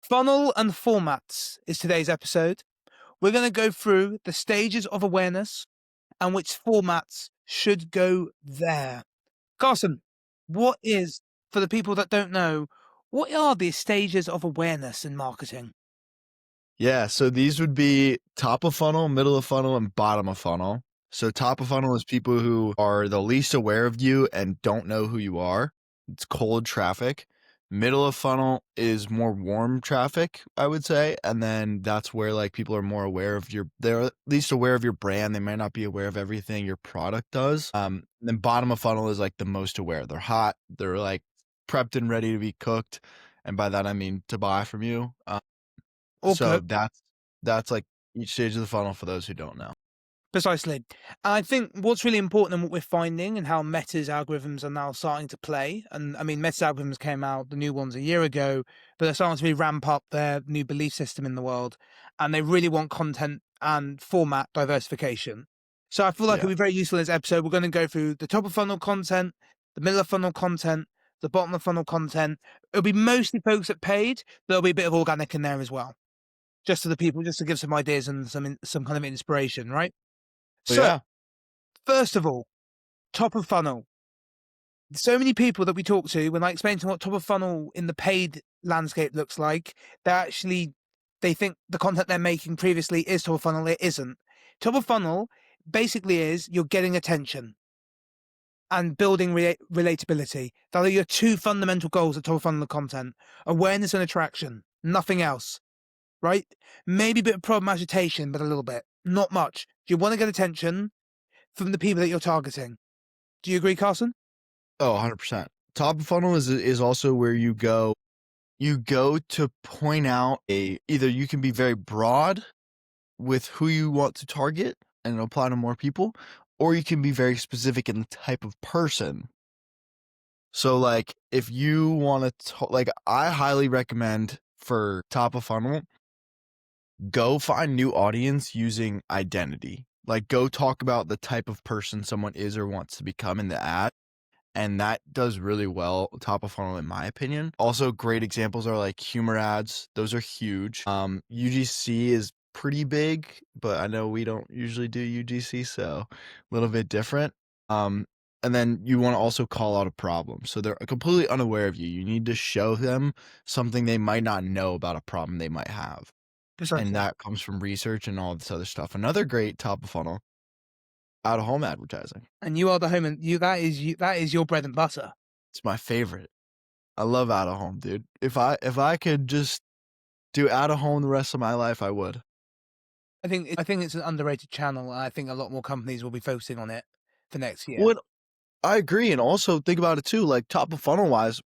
Funnel and formats is today's episode. We're going to go through the stages of awareness and which formats should go there. Carson, what is, for the people that don't know, what are the stages of awareness in marketing? Yeah, so these would be top of funnel, middle of funnel, and bottom of funnel. So top of funnel is people who are the least aware of you and don't know who you are. It's cold traffic. Middle of funnel is more warm traffic, I would say. And then that's where like people are more aware of they're at least aware of your brand. They might not be aware of everything your product does. Then bottom of funnel is like the most aware. They're hot. They're like prepped and ready to be cooked. And by that, I mean to buy from you. So Okay, that's like each stage of the funnel for those who don't know. precisely. And I think what's really important and what we're finding and how Meta's algorithms are now starting to play, and I mean, Meta's algorithms came out, the new ones, a year ago, but they're starting to really ramp up their new belief system in the world, and they really want content and format diversification. So I feel like Yeah. it'll be very useful in this episode. We're going to go through the top of funnel content, the middle of funnel content, the bottom of funnel content. It'll be mostly focused at paid, but there'll be a bit of organic in there as well, just to the people, just to give some ideas and some kind of inspiration, right? So So, yeah. first of all, top of funnel. So many people that we talk to, when I explain to them what top of funnel in the paid landscape looks like, they think the content they're making previously is top of funnel. It isn't. Top of funnel basically is you're getting attention and building relatability. That are your two fundamental goals at top of funnel content: awareness and attraction. Nothing else, right? Maybe a bit of problem agitation, but a little bit, not much. You want to get attention from the people that you're targeting. Do you agree, Carson? Oh, 100%. Top of funnel is also where you go to point out either you can be very broad with who you want to target and apply to more people, or you can be very specific in the type of person. So like if you want to like I highly recommend for top of funnel, go find new audience using identity. Like go talk about the type of person someone is or wants to become in the ad. And that does really well top of funnel in my opinion. Also great examples are like humor ads. Those are huge. UGC is pretty big, but I know we don't usually do UGC, so a little bit different. And then you want to also call out a problem. So they're completely unaware of you. You need to show them something they might not know about a problem they might have. And Precisely. that comes from research and all this other stuff. Another great top of funnel, out of home advertising. And you are the home, and that is your bread and butter. It's my favorite. I love out of home, dude. If I could just do out of home the rest of my life, I would. I think it's an underrated channel, and I think a lot more companies will be focusing on it for next year. What I agree, and also think about it too. Like top of funnel wise,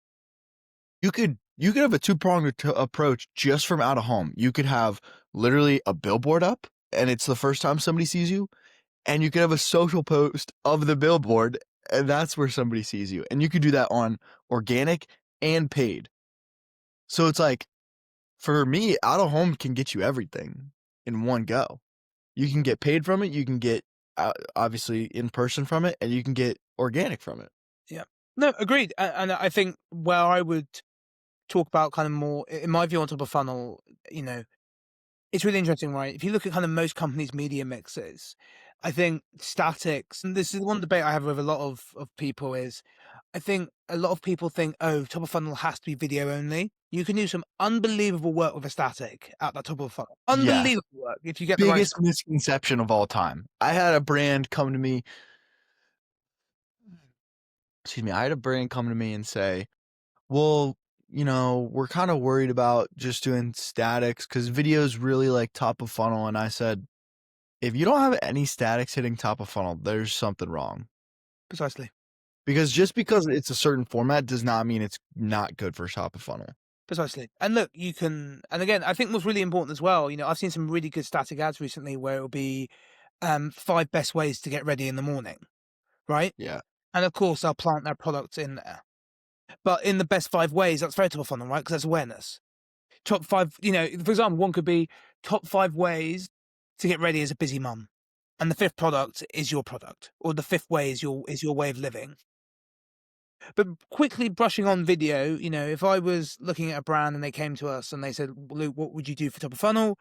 you could have a two-pronged approach just from out of home. You could have literally a billboard up, and it's the first time somebody sees you, and you could have a social post of the billboard, and that's where somebody sees you. And you could do that on organic and paid. So it's like for me, out of home can get you everything in one go. You can get paid from it, you can get obviously in person from it, and you can get organic from it. Yeah. No, agreed. And I think where I would talk about kind of more, in my view, on top of funnel, you know, it's really interesting, right? If you look at kind of most companies' media mixes, I think statics, and this is one debate I have with a lot of people, is I think a lot of people think, oh, top of funnel has to be video only. You can do some unbelievable work with a static at the top of the funnel. Yes. Unbelievable work if you get the right Biggest stuff. misconception of all time. I had a brand come to me and say, "Well, we're kinda worried about just doing statics because video's really, like, top of funnel," and I said, "If you don't have any statics hitting top of funnel, there's something wrong." Precisely. Because just because it's a certain format does not mean it's not good for top of funnel. Precisely. And look, you can, and again, I think what's really important as well, I've seen some really good static ads recently where it'll be 5 best ways to get ready in the morning, right? Yeah. And of course, they'll plant their product in there. But in the best 5 ways, that's very top of funnel, right? Because that's awareness. Top five, for example, one could be top 5 ways to get ready as a busy mum. And the fifth product is your product, or the fifth way is your way of living. But quickly brushing on video, if I was looking at a brand and they came to us and they said, "Luke, what would you do for top of funnel?"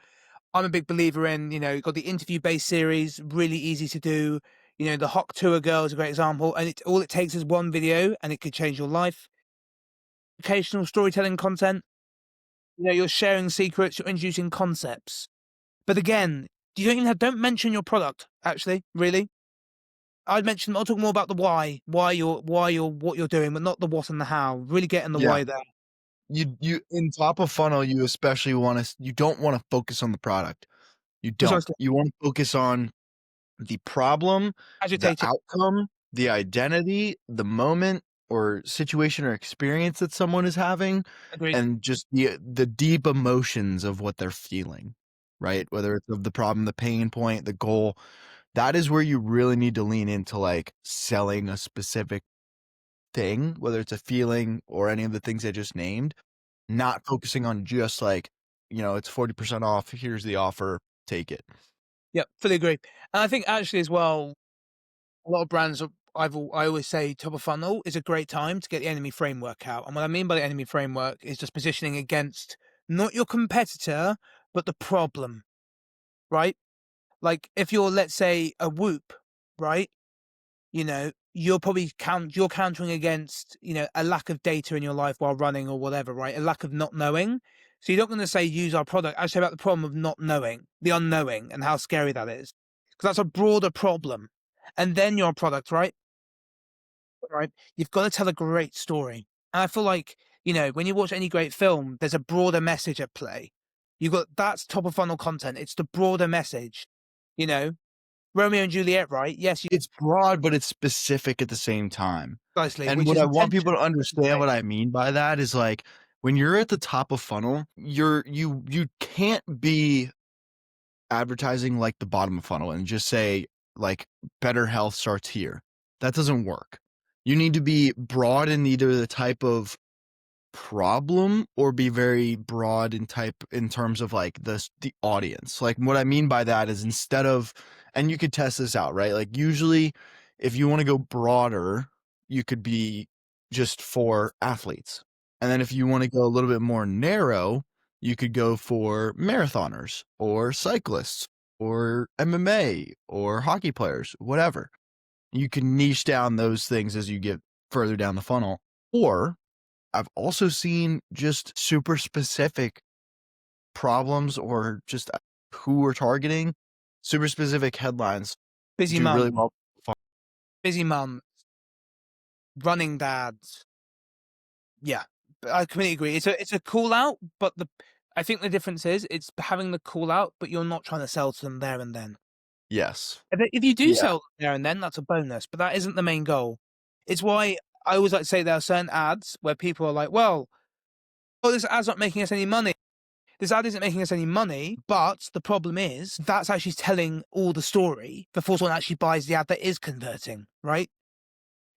I'm a big believer in, you've got the interview-based series, really easy to do. The Hawk Tour Girl is a great example, and all it takes is one video, and it could change your life. Occasional storytelling content, you're sharing secrets, you're introducing concepts. But again, don't mention your product, actually, really. I'll talk more about the why you're what you're doing, but not the what and the how. Really get in the Yeah. why there. You in top of funnel, you especially you don't wanna focus on the product. You don't. Precisely. You wanna focus on the problem, the Agitated. outcome, the identity, the moment or situation or experience that someone is having, Agreed. and just the deep emotions of what they're feeling, right? Whether it's of the problem, the pain point, the goal, that is where you really need to lean into, like, selling a specific thing, whether it's a feeling or any of the things I just named, not focusing on just like, it's 40% off, here's the offer, take it. Yep, fully agree. And I think actually as well, a lot of brands I always say top of funnel is a great time to get the enemy framework out. And what I mean by the enemy framework is just positioning against not your competitor, but the problem, right? Like if you're, let's say, a Whoop, right? You're countering against, a lack of data in your life while running or whatever, right? A lack of not knowing. So you're not going to say use our product. I say about the problem of not knowing, the unknowing, and how scary that is, because that's a broader problem. And then your product, right? Right? You've got to tell a great story. And I feel like, when you watch any great film, there's a broader message at play. That's top of funnel content. It's the broader message. You know, Romeo and Juliet, right? Yes, you It's broad, but it's specific at the same time. precisely, And which what is I want people intentional to at the understand same. what I mean by that is like when you're at the top of funnel, you can't be advertising like the bottom of funnel and just say like better health starts here. That doesn't work. You need to be broad in either the type of problem or be very broad in terms of like the audience. Like what I mean by that is instead of, and you could test this out, right? Like usually if you want to go broader, you could be just for athletes. And then if you want to go a little bit more narrow, you could go for marathoners or cyclists or MMA or hockey players, whatever. You can niche down those things as you get further down the funnel. Or I've also seen just super specific problems or just who we're targeting, super specific headlines Busy do really mum, well. busy mum, running dads. Yeah, I completely agree. It's a call out, but I think the difference is it's having the call out, but you're not trying to sell to them there and then. Yes. If you do Yeah. sell them there and then, that's a bonus, but that isn't the main goal. It's why I always like to say there are certain ads where people are like, "Well, oh, this ad's not making us any money. This ad isn't making us any money," but the problem is that's actually telling all the story before someone actually buys the ad that is converting, right?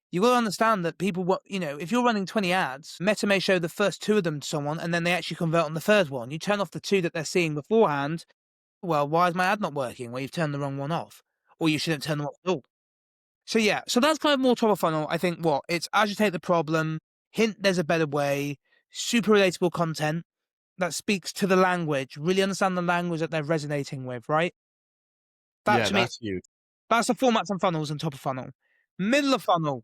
You gotta understand that if you're running 20 ads, Meta may show the first 2 of them to someone, and then they actually convert on the 3rd one. You turn off the 2 that they're seeing beforehand, well, why is my ad not working? Well, you've turned the wrong one off, or you shouldn't turn them off at all. So, yeah, so that's kind of more top of funnel. I think it's agitate the problem, hint there's a better way, super relatable content that speaks to the language, really understand the language that they're resonating with, right? That Yeah, to me, that's huge. that's the formats and funnels and top of funnel. Middle of funnel.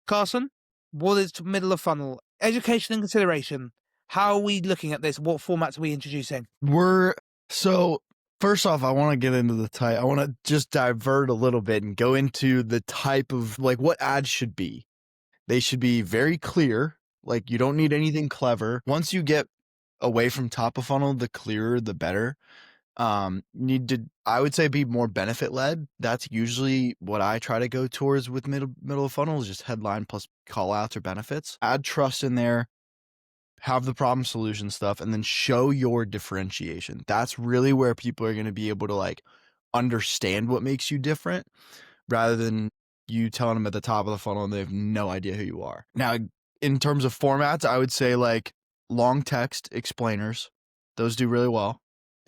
Carson, what is middle of funnel? Education and consideration. How are we looking at this? What formats are we introducing? We're so first off, I want to get into the type. I want to just divert a little bit and go into the type of like what ads should be. They should be very clear. Like you don't need anything clever. Once you get away from top of funnel, the clearer the better. Need to, I would say, be more benefit led. That's usually what I try to go towards with middle of funnel is just headline plus call outs or benefits. Add trust in there, have the problem solution stuff, and then show your differentiation. That's really where people are going to be able to like understand what makes you different rather than you telling them at the top of the funnel and they have no idea who you are. Now, in terms of formats, I would say like long text explainers. Those do really well.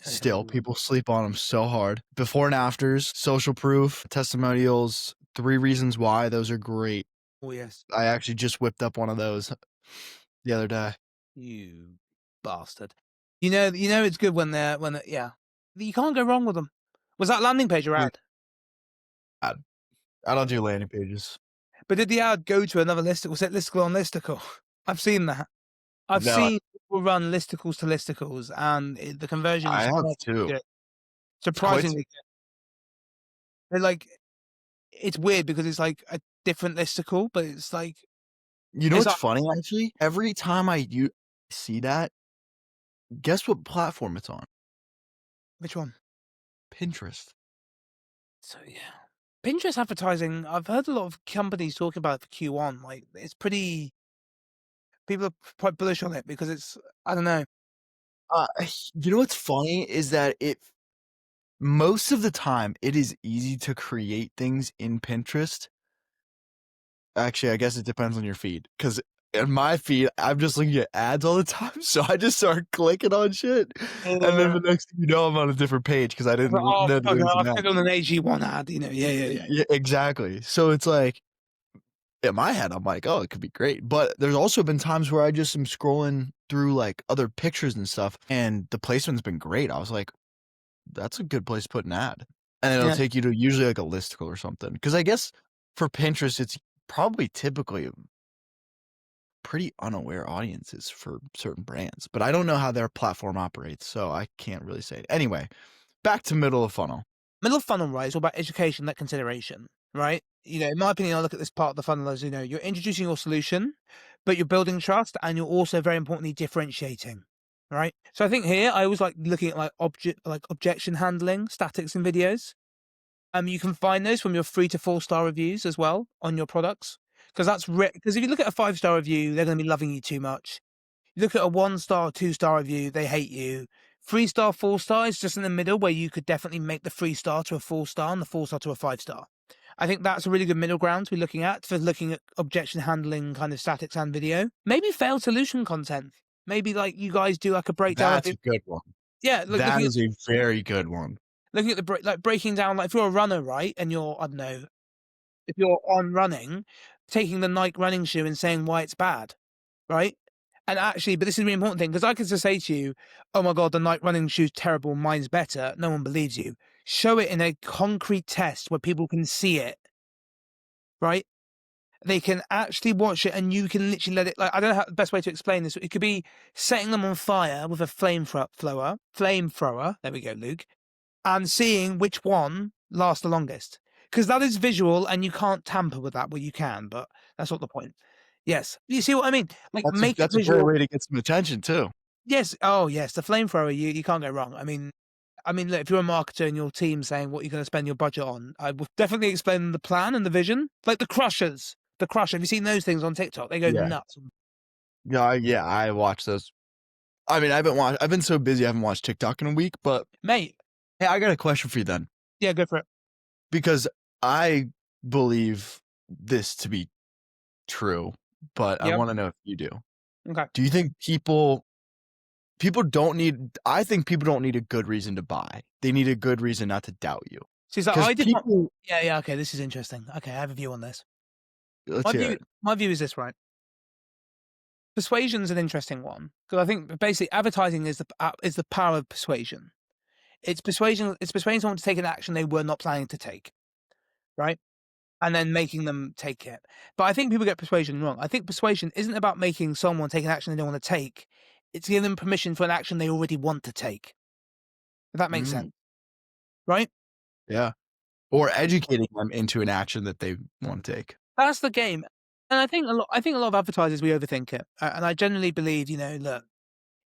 Still, people sleep on them so hard. Before and afters, social proof, testimonials, 3 reasons why, those are great. Oh, yes. I actually just whipped up one of those the other day. You bastard. You know it's good when yeah. You can't go wrong with them. Was that landing page or Yeah, ad? I don't do landing pages. But did the ad go to another listicle? Was it listicle on listicle? I've seen that. I've No, seen people run listicles to listicles, and the conversion I is have surprisingly 2. good. It's quite Surprisingly good. They're like, it's weird because it's like a different listicle, but it's like You know it's what's like funny, actually? Every time you see that, guess what platform it's on? which one? Pinterest. So yeah, Pinterest advertising. I've heard a lot of companies talking about it for Q1. Like it's pretty. People are quite bullish on it because it's. I don't know. Uh, you know what's funny is that most of the time, it is easy to create things in Pinterest. Actually, I guess it depends on your feed, because in my feed, I'm just looking at ads all the time, so I just start clicking on shit, and then Yeah. the next thing you know, I'm on a different page because I It's didn't like, oh know that fuck! there was I an ad. clicked on an AG1 ad. You know. Yeah. Yeah. Yeah. Yeah, exactly. So it's like, in my head, I'm like, "Oh, it could be great," but there's also been times where I just am scrolling through, like, other pictures and stuff, and the placement's been great. I was like, "That's a good place to put an ad." And it'll Yeah. take you to usually, like, a listicle or something. Because I guess for Pinterest, it's probably typically pretty unaware audiences for certain brands, but I don't know how their platform operates, so I can't really say. Anyway, back to middle of funnel. Middle of funnel, right, is all about education, that consideration, right? In my opinion, I look at this part of the funnel as, you're introducing your solution, but you're building trust and you're also very importantly differentiating, right? So I think here I always like looking at like objection handling, statics in videos. You can find those from your 3 to 4 star reviews as well on your products. Because because if you look at a 5 star review, they're going to be loving you too much. You look at a 1 star, 2 star review, they hate you. 3 star, 4 star is just in the middle where you could definitely make the 3 star to a 4 star and the 4 star to a 5 star. I think that's a really good middle ground to be looking at for looking at objection handling kind of statics and video. Maybe failed solution content. Maybe like you guys do like a breakdown of That's it. a good one. Yeah, That is a very good one. looking at the like breaking down like if you're a runner, right, and you're I don't know if you're on running, taking the Nike running shoe and saying why it's bad, right? And actually, but this is the important thing because I could just say to you, "Oh my god, the Nike running shoe's terrible. Mine's better." No one believes you. Show it in a concrete test where people can see it, right? They can actually watch it, and you can literally let it. Like I don't know how the best way to explain this. It could be setting them on fire with a flamethrower. There we go, Luke, and seeing which one lasts the longest. Because that is visual, and you can't tamper with that. Well, you can, but that's not the point. Yes, you see what I mean? Like make it That's a great visual. way to get some attention too. Yes. Oh, yes. The flamethrower, you can't go wrong. Look, if you're a marketer and your team saying what you're going to spend your budget on, I would definitely explain the plan and the vision. Like the crushers, the crusher. Have you seen those things on TikTok? They go Yeah. nuts, Yeah, I watch those. I mean, I've been so busy, I haven't watched TikTok in a week, but mate. hey, I got a question for you then, Yeah, go for it. because I believe this to be true, but I Yep. wanna know if you do. Okay. Do you think I think people don't need a good reason to buy. They need a good reason not to doubt you. See, so 'Cause I did not. people Yeah, yeah. Okay, this is interesting. Okay, I have a view on this. let's My hear view, it. my view is this, right? Persuasion's an interesting one because I think basically advertising is the power of persuasion. It's persuasion. It's persuading someone to take an action they were not planning to take, right? And then making them take it. But I think people get persuasion wrong. I think persuasion isn't about making someone take an action they don't want to take. It's giving them permission for an action they already want to take. If that makes Mm, sense, right? yeah. Or educating them into an action that they wanna take. That's the game. And I think a lot of advertisers we overthink it. And I generally believe, look,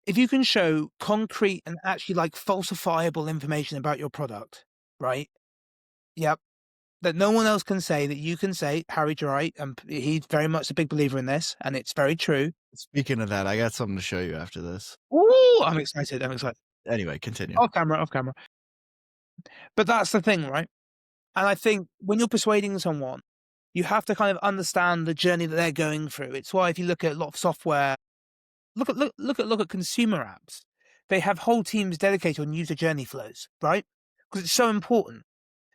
if you can show concrete and actually like falsifiable information about your product, right? Yep. That no one else can say that you can say, Harry's right, and he's very much a big believer in this, and it's very true. Speaking of that, I got something to show you after this. Ooh, I'm excited. I'm excited. Anyway, continue. Off camera, off camera. But that's the thing, right? And I think when you're persuading someone, you have to kind of understand the journey that they're going through. It's why if you look at a lot of software, look at consumer apps, they have whole teams dedicated on user journey flows, right? Because it's so important.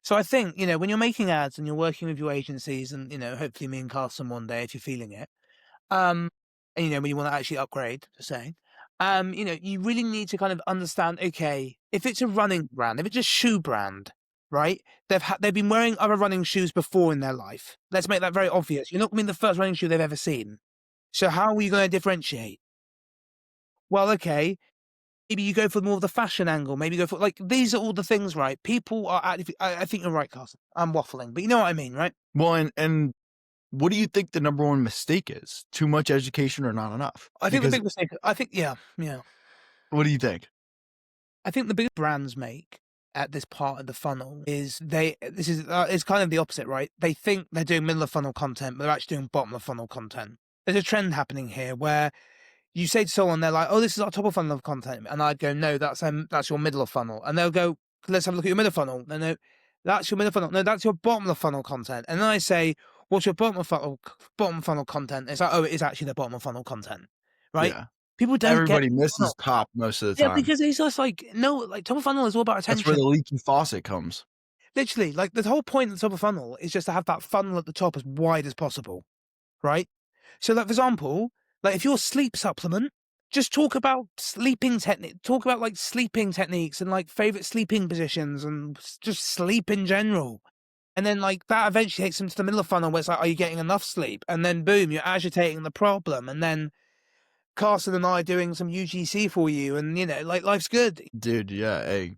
So I think, when you're making ads and you're working with your agencies and, hopefully me and Carson one day if you're feeling it, um, and, when you wanna actually upgrade, just saying, you really need to kind of understand, okay, if it's a running brand, if it's a shoe brand, right? They've been wearing other running shoes before in their life. Let's make that very obvious. You're not gonna be the first running shoe they've ever seen. So how are you gonna differentiate? Well, okay, maybe you go for more of the fashion angle, maybe you go for like, these are all the things, right? People are active I think you're right, Carson. I'm waffling, but you know what I mean, right? Well, and what do you think the number one mistake is? Too much education or not enough? I think the Because big mistake I think yeah, yeah. what do you think? I think the biggest brands make at this part of the funnel is this is it's kind of the opposite, right? They think they're doing middle of funnel content, but they're actually doing bottom of funnel content. There's a trend happening here where you say to someone, they're like, "Oh, this is our top of funnel of content," and I'd go, "No, that's your middle of funnel," and they'll go, "Let's have a look at your middle funnel." No, that's your middle funnel. No, that's your bottom of funnel content. And then I say, "What's your bottom of funnel content?" It's like, "Oh, it is actually the bottom of funnel content," right? Yeah. People don't get Everybody misses funnel. top most of the Yeah, time. because it's just like no, like top of funnel is all about That's where attention. the leaky faucet comes. Literally, like the whole point of the top of funnel is just to have that funnel at the top as wide as possible, right? So, like for example, like if you're a sleep supplement, just talk about sleeping technique. Talk about like sleeping techniques and like favorite sleeping positions and just sleep in general. And then like that eventually takes them to the middle of funnel where it's like, are you getting enough sleep? And then boom, you're agitating the problem. And then Carson and I are doing some UGC for you, and like life's good. Dude, yeah, hey,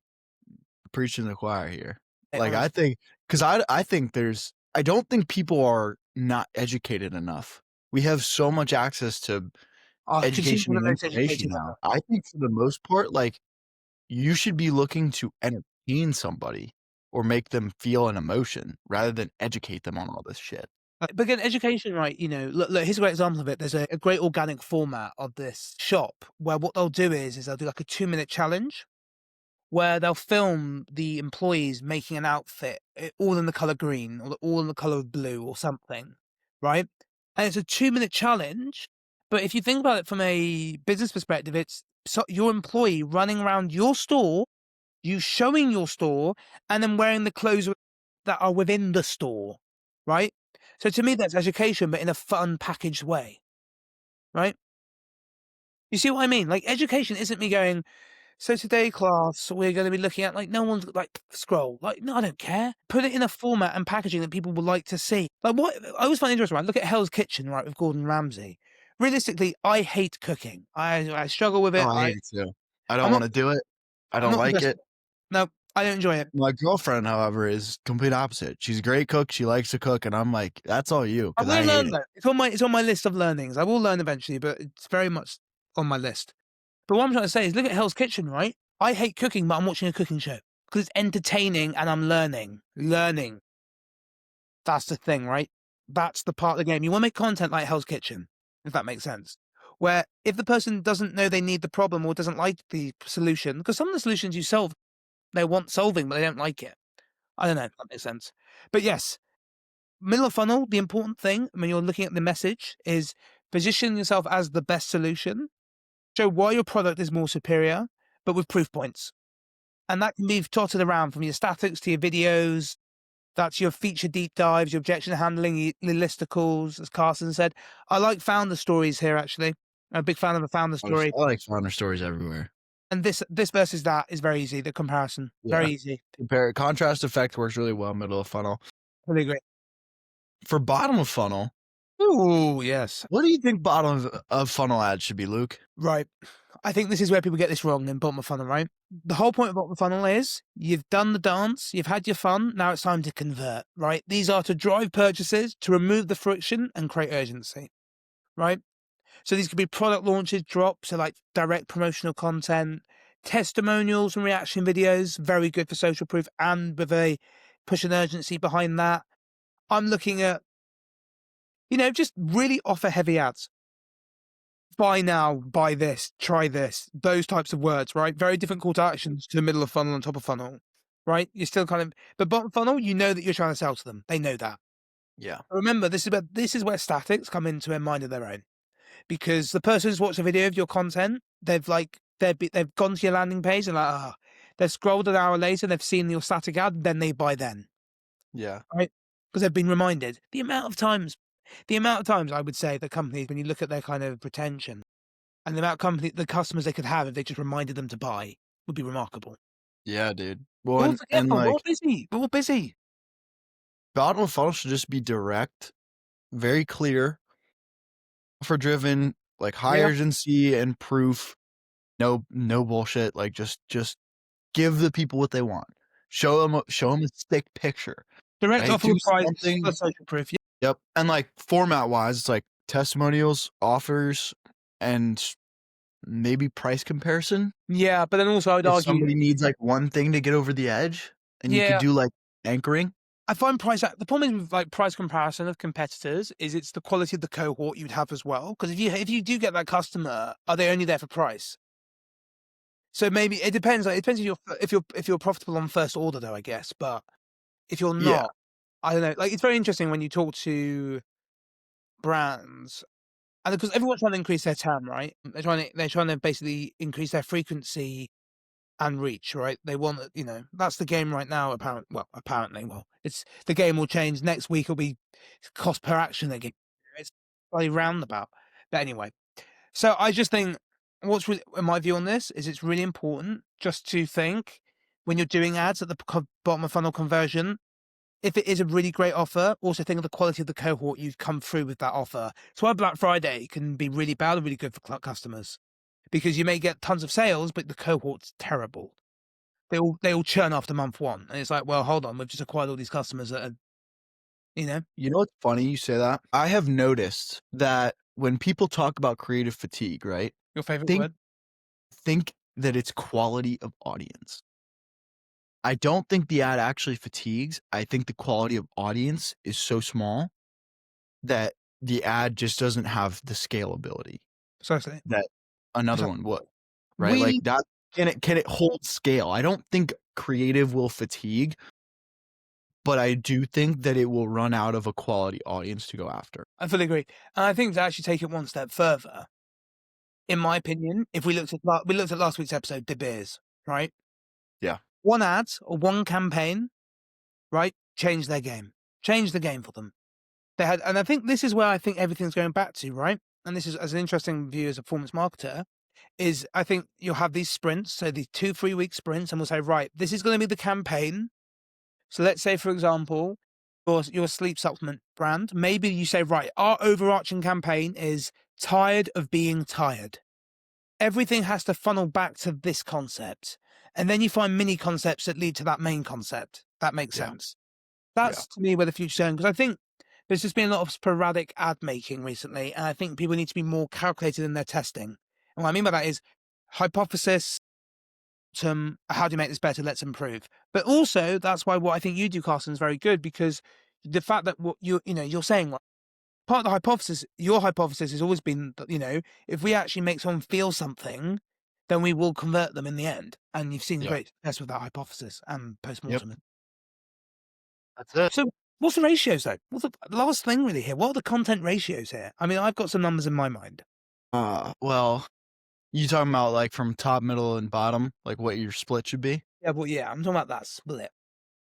preaching the choir here. Eh, Like, I honestly. think, because I think I don't think people are not educated enough. We have so much access to Consumers education are and the most information educated now. ever. I think for the most part, like, you should be looking to entertain somebody or make them feel an emotion rather than educate them on all this shit. But again, education, right? Look, here's a great example of it. There's a great organic format of this shop where what they'll do is they'll do like a 2-minute challenge where they'll film the employees making an outfit all in the color green or all in the color of blue or something, right? And it's a 2-minute challenge. But if you think about it from a business perspective, it's your employee running around your store, you showing your store, and then wearing the clothes that are within the store, right? So to me, that's education, but in a fun, packaged way, right? You see what I mean? Like education isn't me going, so today, class, we're going to be looking at like no one's like scroll. Like, no, I don't care. Put it in a format and packaging that people would like to see. Like what I always find interesting, right? Look at Hell's Kitchen, right, with Gordon Ramsay. Realistically, I hate cooking. I struggle with Oh, it. I hate it too. I I'm don't not wanna do it. I I'm don't not the like best. it. No, I don't enjoy it. My girlfriend, however, is complete opposite. She's a great cook, she likes to cook, and I'm like, "That's all you, I because I will hate learn it." though. It's on my list of learnings. I will learn eventually, but it's very much on my list. But what I'm trying to say is look at Hell's Kitchen, right? I hate cooking, but I'm watching a cooking show because it's entertaining and I'm learning. Learning. That's the thing, right? That's the part of the game. You wanna make content like Hell's Kitchen, if that makes sense. Where if the person doesn't know they need the problem or doesn't like the solution, because some of the solutions you solve, they want solving, but they don't like it. I don't know if that makes sense. But yes, middle of funnel, the important thing when you're looking at the message is position yourself as the best solution. Show why your product is more superior, but with proof points. And that can be totted around from your statics to your videos. That's your feature deep dives, your objection handling, your listicles, as Carson said. I like founder stories here, actually. I'm a big fan of a founder story. I like founder stories everywhere. And this versus that is very easy, the comparison. Yeah. Very easy. Compare contrast effect works really well middle of funnel. Really great. For bottom of funnel, Ooh, yes. what do you think bottom of funnel ads should be, Luke? Right. I think this is where people get this wrong in bottom of funnel, right? The whole point of bottom of funnel is you've done the dance, you've had your fun, now it's time to convert, right? These are to drive purchases, to remove the friction and create urgency, right? So these could be product launches, drops, so like direct promotional content, testimonials and reaction videos, very good for social proof and with a push and urgency behind that. I'm looking at, just really offer heavy ads. Buy now, buy this, try this, those types of words, right? Very different call to actions to middle of funnel and top of funnel, right? You're still kind of, but bottom funnel, you know that you're trying to sell to them. They know that. Yeah. Remember, this is where statics come into a mind of their own because the person who's watched a video of your content, they've gone to your landing page and like, they've scrolled an hour later, they've seen your static ad, then they buy then. Yeah. right? Because they've been reminded. The amount of times I would say that companies, when you look at their kind of retention and the amount of the customers they could have if they just reminded them to buy would be remarkable. Yeah, dude. Well, We're all and, forgetful, we're all like, busy, we're all busy. bottom of funnel should just be direct, very clear, for driven, like, high Yeah. urgency and proof. No bullshit, like, just give the people what they want. Show them a stick picture, Direct right? offer Do with price something. for social proof. Yep, and, like, format-wise, it's, like, testimonials, offers, and maybe price comparison. Yeah, but then also I'd If argue somebody needs, like, one thing to get over the edge, and you could yeah, do, like, anchoring. I find the problem is with, like, price comparison of competitors is it's the quality of the cohort you'd have as well. Because if you do get that customer, are they only there for price? So maybe it depends, like, it depends if you're profitable on first order though, I guess, but if you're Yeah, not, I don't know, like, it's very interesting when you talk to brands, and because everyone's trying to increase their TAM, right? They're trying to basically increase their frequency and reach, right? They want that's the game right now, apparently, it's the game will change. Next week it'll be cost per action again. It's slightly roundabout. But anyway, so I just think what's really my view on this is it's really important just to think when you're doing ads at the bottom of funnel conversion, if it is a really great offer, also think of the quality of the cohort you've come through with that offer. So why Black Friday can be really bad or really good for customers because you may get tons of sales, but the cohort's terrible. They all churn after month 1, and it's like, "Well, hold on, we've just acquired all these customers that are" you know? you know what's funny you say that? I have noticed that when people talk about creative fatigue, right? Your favorite Think word? think that it's quality of audience. I don't think the ad actually fatigues. I think the quality of audience is so small that the ad just doesn't have the scalability Precisely. that another Precisely. one would, right? Like, We that can it hold scale? I don't think creative will fatigue, but I do think that it will run out of a quality audience to go after. I fully agree, and I think to actually take it one step further, in my opinion, if we looked at last week's episode, De Beers, right? Yeah. One ad or one campaign, right, changed their game. Changed the game for them. And I think this is where I think everything's going back to, right? And this is as an interesting view as a performance marketer, is I think you'll have these sprints, so these 2, 3-week sprints, and we'll say, right, this is gonna be the campaign. So let's say, for example, your sleep supplement brand, maybe you say, right, our overarching campaign is tired of being tired. Everything has to funnel back to this concept. And then you find mini concepts that lead to that main concept. That makes Yeah. sense. Yeah. That's to me where the future's going, because I think there's just been a lot of sporadic ad making recently, and I think people need to be more calculated in their testing. And what I mean by that is hypothesis, how do you make this better? Let's improve. But also, that's why what I think you do, Carson, is very good, because the fact that what you're saying, like, part of the hypothesis, your hypothesis has always been that, if we actually make someone feel something, then we will convert them in the end. And you've seen Yeah. great success with that hypothesis and Yep. postmortem. That's it. So what's the ratios though? What's the last thing really here? What are the content ratios here? I mean, I've got some numbers in my mind. Well, you talking about, like, from top, middle, and bottom, like, what your split should be? Yeah, well, yeah, I'm talking about that split.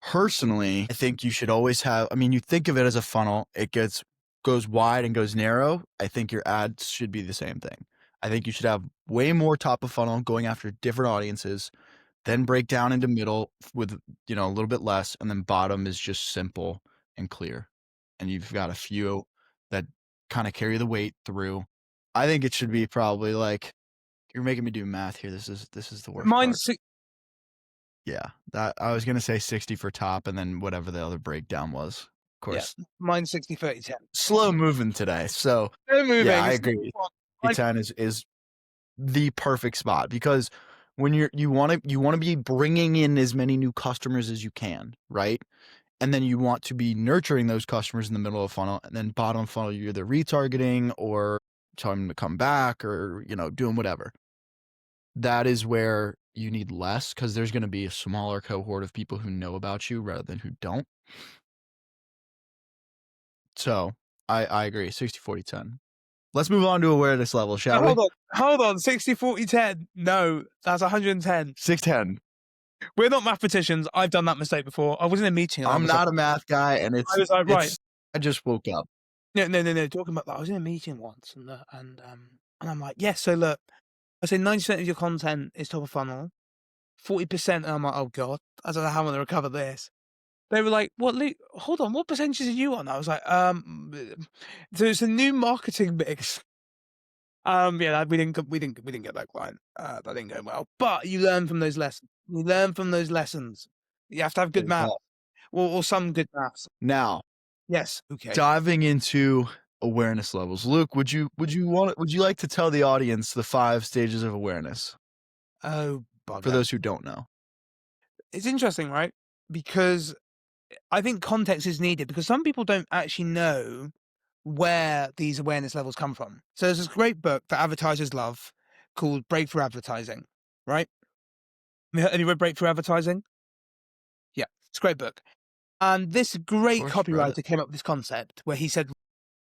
Personally, I think you should always have, I mean, you think of it as a funnel, it goes wide and goes narrow. I think your ads should be the same thing. I think you should have way more top of funnel going after different audiences, then break down into middle with, a little bit less, and then bottom is just simple and clear. And you've got a few that kind of carry the weight through. I think it should be probably like, you're making me do math here. This is the worst part. Mine's Yeah, that I was gonna say 60 for top and then whatever the other breakdown was. Of yeah, course, mine's 60, 30, 10. slow moving today. So, They're yeah, moving. I It's not agree. fun. I 10 is the perfect spot because when you wanna be bringing in as many new customers as you can, right? And then you want to be nurturing those customers in the middle of funnel, and then bottom funnel, you're either retargeting or telling them to come back or, doing whatever. That is where you need less because there's gonna be a smaller cohort of people who know about you rather than who don't. So, I agree, 60, 40, 10. Let's move on to awareness level, shall we? hold on, 60, 40, 10. No, that's 110. 6, 10. We're not mathematicians. I've done that mistake before. I was in a meeting and I'm not a math guy, and I was like, right, I just woke up. no, no, no, no. Talking about that, I was in a meeting once, and I'm like, yes. So look, I say 90% of your content is top of funnel, 40%, and I'm like, oh god, I don't know how I'm gonna recover this. They were like, "What, Luke? Hold on, what percentage are you on?" I was like, so it's a new marketing mix. Yeah, we didn't get that client. That didn't go well. But you learn from those lessons. You learn from those lessons. You have to have good math, Well, or some good maths. now, Yes. Okay. diving into awareness levels. Luke, would you like to tell the audience the 5 stages of awareness Oh for bugger! those who don't know? It's interesting, right? Because I think context is needed because some people don't actually know where these awareness levels come from. So there's this great book that advertisers love called Breakthrough Advertising, right? Have you read Breakthrough Advertising? Yeah, it's a great book. And this Of great course, read it. copywriter came up with this concept where he said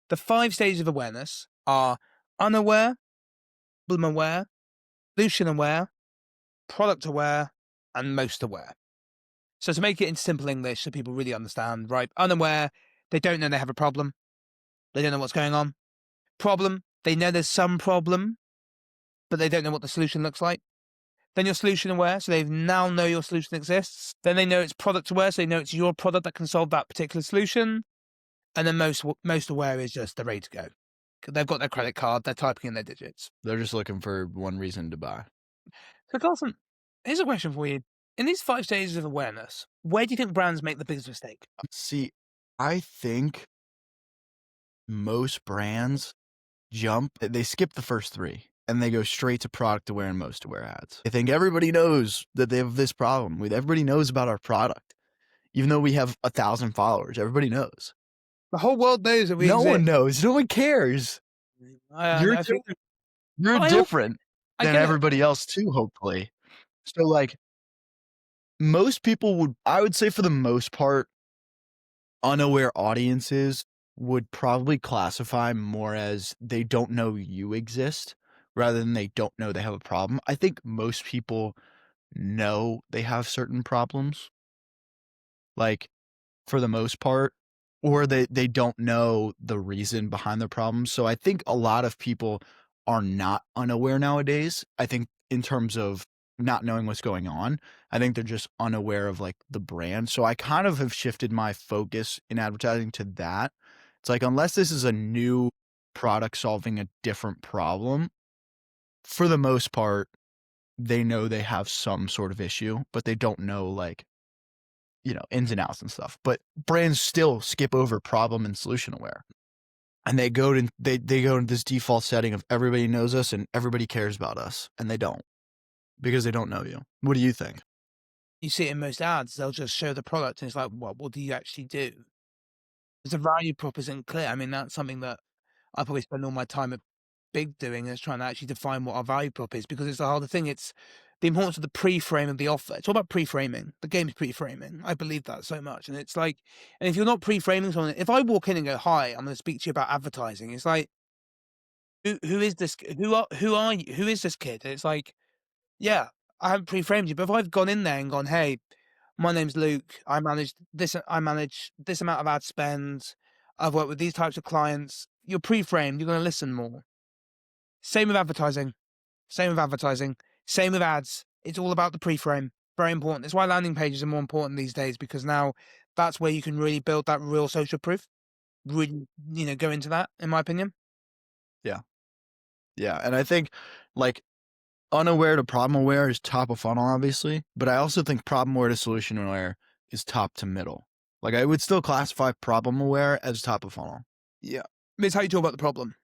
the 5 stages of awareness are unaware, problem aware, solution aware, product aware, and most aware. So to make it in simple English so people really understand, right? Unaware, they don't know they have a problem. They don't know what's going on. Problem, they know there's some problem, but they don't know what the solution looks like. Then you're solution aware, so they now know your solution exists. Then they know it's product aware, so they know it's your product that can solve that particular solution. And then most aware is just they're ready to go. They've got their credit card, they're typing in their digits. They're just looking for one reason to buy. So Carson, here's a question for you. In these 5 stages of awareness, where do you think brands make the biggest mistake? See, I think most brands they skip the first 3 and they go straight to product aware and most aware ads. I think everybody knows that they have this problem. Everybody knows about our product. Even though we have 1,000 followers, everybody knows. The whole world knows that we No one exist. knows. No one cares. You're I think you're I hope different I than get it. everybody else too, hopefully. So like most people I would say for the most part, unaware audiences would probably classify more as they don't know you exist rather than they don't know they have a problem. I think most people know they have certain problems, like for the most part, or they don't know the reason behind the problem. So I think a lot of people are not unaware nowadays. I think in terms of not knowing what's going on, I think they're just unaware of like the brand. So I kind of have shifted my focus in advertising to that. It's like unless this is a new product solving a different problem, for the most part, they know they have some sort of issue, but they don't know like ins and outs and stuff. But brands still skip over problem and solution aware. And they go into this default setting of everybody knows us and everybody cares about us. And they don't because they don't know you. What do you think? You see it in most ads, they'll just show the product and it's like, what do you actually do? The value prop isn't clear. I mean, that's something that I probably spend all my time at Big doing is trying to actually define what our value prop is because it's the harder thing. It's the importance of the pre-frame of the offer. It's all about pre-framing. The game's pre-framing. I believe that so much. And it's like, and if you're not pre-framing someone, if I walk in and go, "Hi, I'm going to speak to you about advertising," it's like, who is this? Who are you? Who is this kid? And it's like, yeah, I haven't pre-framed you, but if I've gone in there and gone, "Hey, my name's Luke. I manage this. I manage this amount of ad spend. I've worked with these types of clients." You're pre-framed. You're going to listen more. Same with advertising. Same with advertising. Same with ads. It's all about the pre-frame. Very important. That's why landing pages are more important these days because now that's where you can really build that real social proof. Really, go into that, in my opinion. Yeah. Yeah. And I think like unaware to problem aware is top of funnel, obviously. But I also think problem aware to solution aware is top to middle. Like I would still classify problem aware as top of funnel. Yeah. It's how you talk about the problem.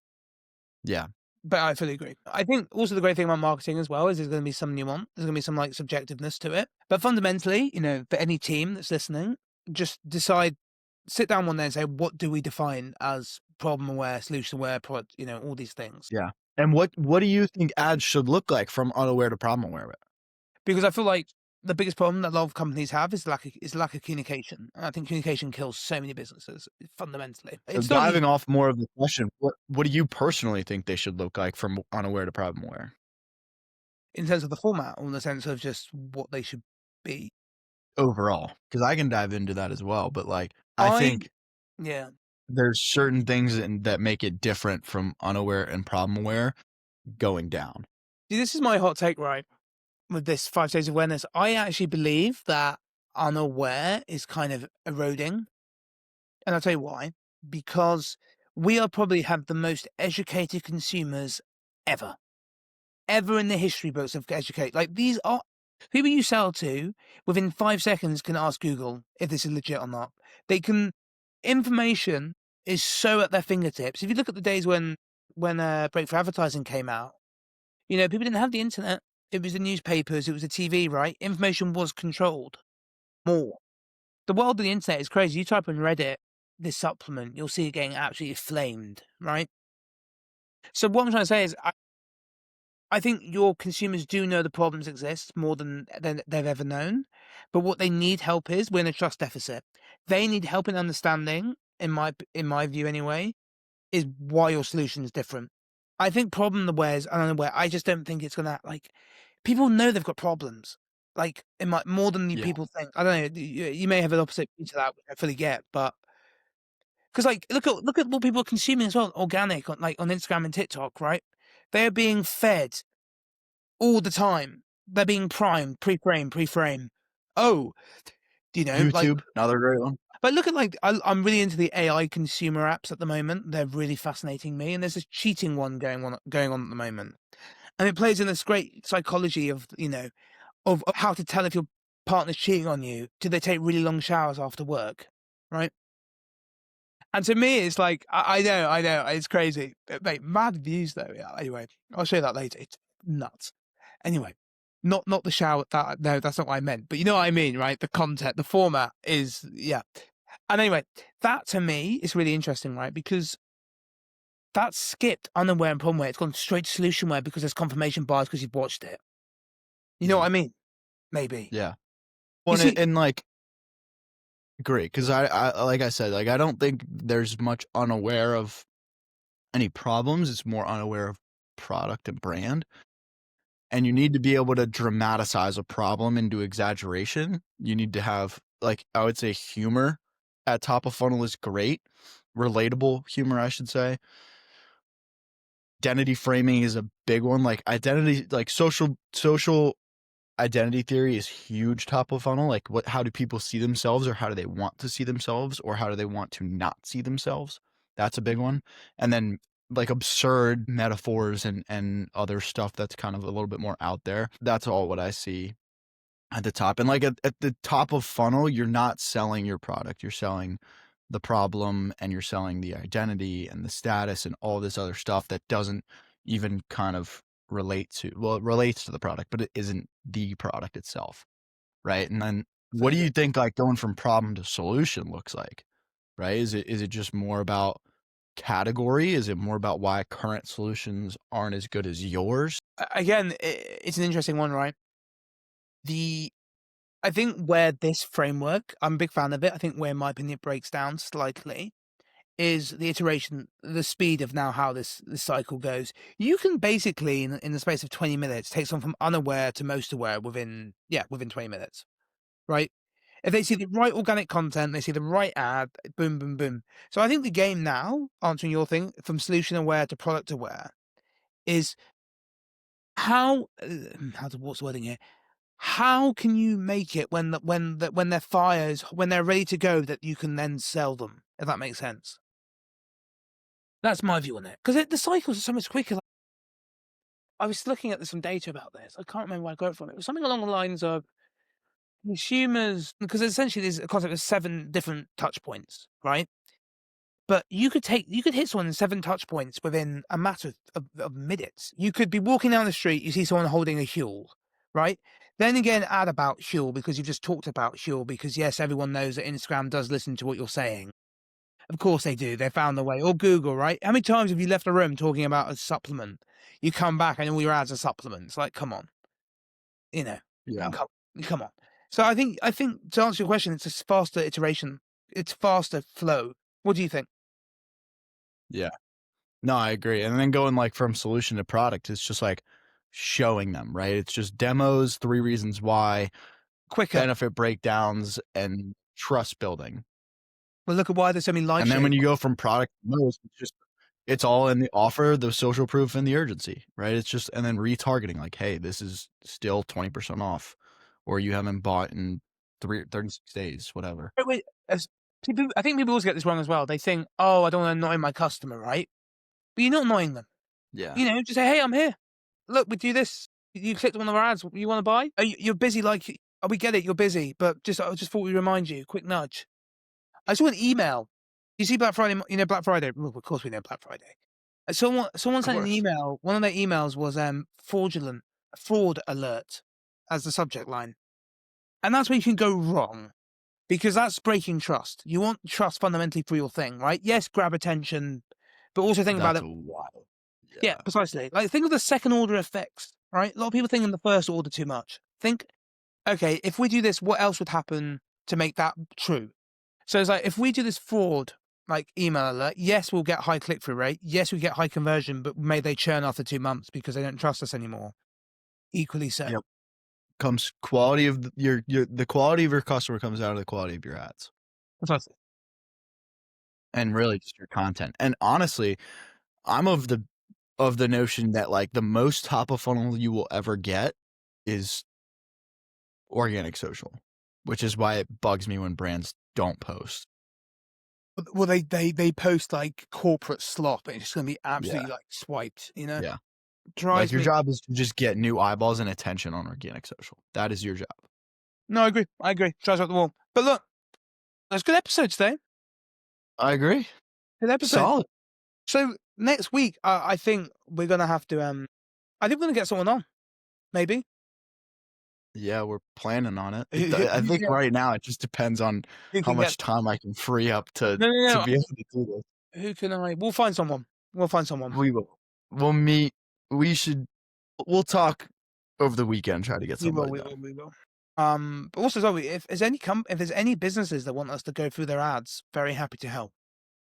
Yeah. But I fully agree. I think also the great thing about marketing as well is there's going to be some nuance. There's going to be some like subjectiveness to it. But fundamentally, for any team that's listening, just sit down one day and say, what do we define as problem aware, solution aware, product, all these things. Yeah. And what do you think ads should look like from unaware to problem aware? Because I feel like the biggest problem that a lot of companies have is lack of communication. And I think communication kills so many businesses fundamentally. So It's not diving off more of the question, what do you personally think they should look like from unaware to problem aware? in terms of the format or in the sense of just what they should be? overall, because I can dive into that as well, but, like, I I think yeah. there's certain things that make it different from unaware and problem aware going down. See, this is my hot take, right? With this 5 days awareness, I actually believe that unaware is kind of eroding, and I'll tell you why. Because we are probably have the most educated consumers ever, ever in the history books of educate. Like these are people you sell to within 5 seconds can ask Google if this is legit or not. They can information is so at their fingertips. If you look at the days when breakthrough advertising came out, people didn't have the internet. It was the newspapers, it was the TV, right? Information was controlled more. The world of the internet is crazy. You type on Reddit this supplement, you'll see it getting absolutely flamed, right? So what I'm trying to say is I think your consumers do know the problems exist more than they've ever known. But what they need help is we're in a trust deficit. They need help in understanding, in my view anyway, is why your solution is different. I think problem awares and unaware. I just don't think it's gonna like people know they've got problems. Like in my more than you Yeah. people think. I don't know. You may have an opposite view to that, which I fully get, but because like look at what people are consuming as well, organic on Instagram and TikTok, right? They're being fed all the time. They're being primed, pre-frame. Oh, like YouTube, another great one. but look at I'm really into the AI consumer apps at the moment. They're really fascinating me, and there's this cheating one going on at the moment, and it plays in this great psychology of of how to tell if your partner's cheating on you. Do they take really long showers after work, right? And to me, it's like I know, it's crazy, mate. Mad views though. Yeah. Anyway, I'll show you that later. It's nuts. Anyway, not the shower. That no, that's not what I meant. But you know what I mean, right? The content, the format is yeah. And anyway, that to me is really interesting, right? Because that's skipped unaware and problemware. It's gone straight to solutionware because there's confirmation bias because you've watched it. You know what Mhm. I mean? Maybe. Yeah. You Well, see, like, great, because I like I said, like, I don't think there's much unaware of any problems, it's more unaware of product and brand, and you need to be able to dramatize a problem into exaggeration. You need to have, like, I would say humor at top of funnel is great, relatable humor, I should say. Identity framing is a big one, like, identity like, social identity theory is huge top of funnel, like, how do people see themselves, or how do they want to see themselves, or how do they want to not see themselves? That's a big one, and then, like, absurd metaphors and other stuff that's kind of a little bit more out there. That's all what I see at the top, and, like, at the top of funnel, you're not selling your product, you're selling the problem, and you're selling the identity and the status and all this other stuff that doesn't even kind of relate to, well, it relates to the product, but it isn't the product itself, right? And then what do absolutely. you think, like, going from problem to solution looks like, right? Is it just more about category? Is it more about why current solutions aren't as good as yours? Again, it's an interesting one, right? The I think where this framework, I'm a big fan of it. I think where, in my opinion, it breaks down slightly is the iteration, the speed of now how this cycle goes. You can basically, in the space of 20 minutes, take someone from unaware to most aware within 20 minutes, right? If they see the right organic content, they see the right ad, boom, boom, boom. So I think the game now, answering your thing, from solution aware to product aware, is what's the wording here? How can you make it when they're fires when they're ready to go that you can then sell them, if that makes sense? That's my view on it, 'cause the cycles are so much quicker. Like, I was looking at some data about this. I can't remember where I got it from. It was something along the lines of consumers because essentially there's a concept of 7 different touch points, right? But you could hit someone in 7 touch points within a matter of minutes. You could be walking down the street, you see someone holding a Huel, right? Then again, add about Huel because you've just talked about Huel because, yes, everyone knows that Instagram does listen to what you're saying. Of course they do, they found the way. Or Google, right? How many times have you left a room talking about a supplement? You come back and all your ads are supplements. Like, come on, you know, Yeah. come come on. So I think to answer your question, it's a faster iteration. It's faster flow. What do you think? Yeah. No, I agree, and then going, like, from solution to product, it's just, like, showing them, right? It's just demos, 3 reasons why, quicker. benefit breakdowns, and trust building. Well, look at why there's so many live And then shows. when you go from product to most, it's all in the offer, the social proof, and the urgency, right? It's just and then retargeting, like, hey, this is still 20% off, or you haven't bought in 36 days, whatever. Wait, as people, I think people always get this wrong as well. They think, "Oh, I don't want to annoy my customer," right? But you're not annoying them. Yeah. You know, just say, "Hey, I'm here. Look, we do this. You clicked on one of our ads. You want to buy? You're busy. Like, we get it. You're busy, but I just thought we'd remind you. Quick nudge." I saw an email. You see Black Friday, you know Black Friday? Well, of course we know Black Friday. Someone Of sent an course. email. One of their emails was fraud alert as the subject line. And that's where you can go wrong because that's breaking trust. You want trust fundamentally for your thing, right? Yes, grab attention, but also think about That's it. wild. Yeah, Yeah. precisely. Like think of the second order effects, right? A lot of people think in the first order too much. Think, okay, if we do this, what else would happen to make that true? So it's like if we do this fraud like email alert, yes, we'll get high click through rate. Yes, we get high conversion, but may they churn after 2 months because they don't trust us anymore. Equally so. Yep. Comes quality of your the quality of your customer comes out of the quality of your ads, Precisely. and really just your content. And honestly, I'm of the notion that, like, the most top of funnel you will ever get is organic social, which is why it bugs me when brands don't post. Well, they post like corporate slop, and it's just gonna be Yeah, absolutely like swiped. You know, yeah. Like, drives your me. job is to just get new eyeballs and attention on organic social. That is your job. No, I agree. I agree. Drives up the wall. But look, that's a good episode today. I agree. Good episode. Solid. So next week, I think we're gonna have to. I think we're gonna get someone on. Maybe. Yeah, we're planning on it. Who, who, I who, think can, right now it just depends on who how can get? much time I can free up No, no, to no. be able to do this. Who can I? We'll find someone. We'll find someone. We will. We'll meet. We should. We'll talk over the weekend. Try to get We will. somebody We done. will. We will. But also, Zoe, if there's any businesses that want us to go through their ads, very happy to help.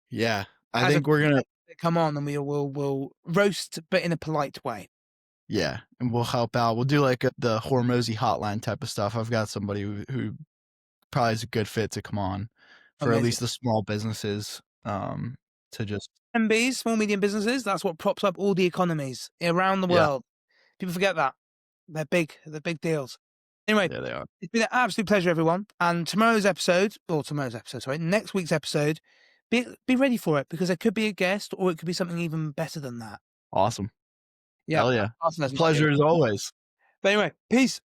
Yeah, I As a think we're gonna. come on, and we'll roast, but in a polite way. Yeah, and we'll help out. We'll do like the Hormozy hotline type of stuff. I've got somebody who probably is a good fit to come on for at Amazing. least the small businesses. To just MBs, small medium businesses. That's what props up all the economies around the yeah, world. People forget that they're big. They're big deals. Anyway, yeah, they are. it's been an absolute pleasure, everyone. And next week's episode, be ready for it because there could be a guest or it could be something even better than that. Awesome. Yeah, Hell yeah. Carson knows me too. Pleasure as always. But anyway, peace.